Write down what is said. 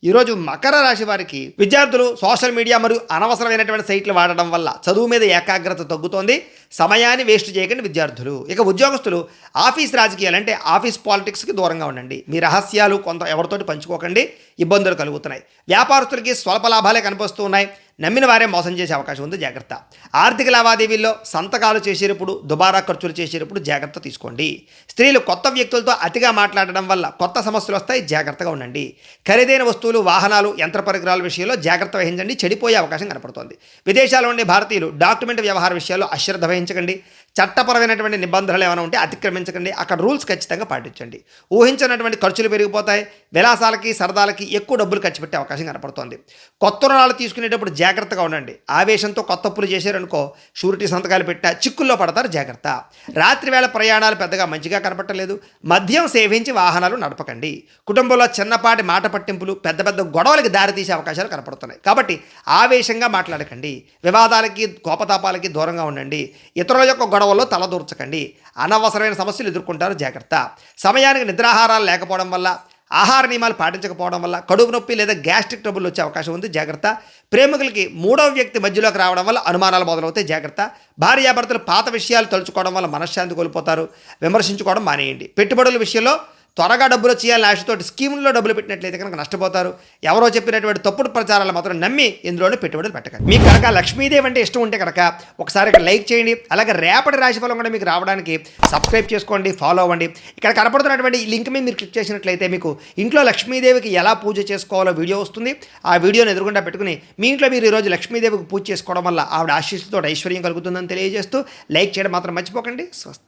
ఈరోజు మకర రాశి వారికి విద్యార్థులు సోషల్ మీడియా మరియు అనవసరమైనటువంటి సైట్లు వాడడం వల్ల చదువు మీద ఏకాగ్రత తగ్గుతోంది. సమయాన్ని వేస్ట్ చేయకండి విద్యార్థులు. ఇక ఉద్యోగస్తులు ఆఫీస్ రాజకీయాలు అంటే ఆఫీస్ పాలిటిక్స్కి దూరంగా ఉండండి. మీ రహస్యాలు కొంత ఎవరితోటి పంచుకోకండి, ఇబ్బందులు కలుగుతున్నాయి. వ్యాపారస్తులకి స్వల్ప లాభాలే కనిపిస్తూ ఉన్నాయి. నమ్మిన వారే మోసం చేసే అవకాశం ఉంది, జాగ్రత్త. ఆర్థిక లావాదేవీల్లో సంతకాలు చేసేటప్పుడు దుబారా ఖర్చులు చేసేటప్పుడు జాగ్రత్త తీసుకోండి. స్త్రీలు కొత్త వ్యక్తులతో అతిగా మాట్లాడడం వల్ల కొత్త సమస్యలు వస్తాయి, జాగ్రత్తగా ఉండండి. ఖరీదైన వస్తువులు, వాహనాలు, యంత్ర పరికరాల విషయంలో జాగ్రత్త వహించండి, చెడిపోయే అవకాశం కనపడుతోంది. విదేశాల్లో ఉండే భారతీయులు డాక్యుమెంట్ వ్యవహార విషయాల్లో అశ్రద్ధ వహించకండి. చట్టపరమైనటువంటి నిబంధనలు ఏమైనా ఉంటే అతిక్రమించకండి. అక్కడ రూల్స్ ఖచ్చితంగా పాటించండి. ఊహించినటువంటి ఖర్చులు పెరిగిపోతాయి. విలాసాలకి సరదాలకి ఎక్కువ డబ్బులు ఖర్చు పెట్టే అవకాశం కనపడుతోంది. కొత్త రుణాలు తీసుకునేటప్పుడు జాగ్రత్తగా ఉండండి. ఆవేశంతో కొత్త అప్పులు చేశారనుకో షూరిటీ సంతకాలు పెట్టినా చిక్కుల్లో పడతారు, జాగ్రత్త. రాత్రి వేళ ప్రయాణాలు పెద్దగా మంచిగా కనపట్టలేదు. మద్యం సేవించి వాహనాలు నడపకండి. కుటుంబంలో చిన్నపాటి మాట పట్టింపులు పెద్ద పెద్ద గొడవలకి దారితీసే అవకాశాలు కనపడుతున్నాయి. కాబట్టి ఆవేశంగా మాట్లాడకండి. వివాదాలకి కోపతాపాలకి దూరంగా ఉండండి. ఇతరుల యొక్క గొడవల్లో తలదూర్చకండి. అనవసరమైన సమస్యలు ఎదుర్కొంటారు, జాగ్రత్త. సమయానికి నిద్రాహారాలు లేకపోవడం వల్ల, ఆహార నియమాలు పాటించకపోవడం వల్ల కడుపు నొప్పి లేదా గ్యాస్ట్రిక్ ట్రబుల్ వచ్చే అవకాశం ఉంది, జాగ్రత్త. ప్రేమికులకి మూడవ వ్యక్తి మధ్యలోకి రావడం వల్ల అనుమానాలు మొదలవుతాయి, జాగ్రత్త. భార్యాభర్తలు పాత విషయాలు తలుచుకోవడం వల్ల మనశ్శాంతి కోల్పోతారు. విమర్శించుకోవడం మానేయండి. పెట్టుబడుల విషయంలో త్వరగా డబ్బులు చేయాలని ఆశతోటి స్కీముల్లో డబ్బులు పెట్టినట్లయితే కనుక నష్టపోతారు. ఎవరో చెప్పినటువంటి తప్పుడు ప్రచారాలు మాత్రం నమ్మి ఇందులోనే పెట్టుబడులు పెట్టకండి. మీకు కనుక లక్ష్మీదేవి అంటే ఇష్టం ఉంటే కనుక ఒకసారి ఇక్కడ లైక్ చేయండి. అలాగే రేపటి రాశిఫలం కూడా మీకు రావడానికి సబ్స్క్రైబ్ చేసుకోండి, ఫాలో అవ్వండి. ఇక్కడ కనపడుతున్నటువంటి ఈ లింక్ మీద మీరు క్లిక్ చేసినట్లయితే మీకు ఇంట్లో లక్ష్మీదేవికి ఎలా పూజ చేసుకోవాలో వీడియో వస్తుంది. ఆ వీడియోని ఎదురుగుండా పెట్టుకుని మీ ఇంట్లో మీరు ఈరోజు లక్ష్మీదేవికి పూజ చేసుకోవడం వల్ల ఆవిడ ఆశీస్సుతో ఐశ్వర్యం కలుగుతుందని తెలియజేస్తూ లైక్ చేయడం మాత్రం మర్చిపోకండి. స్వస్తి.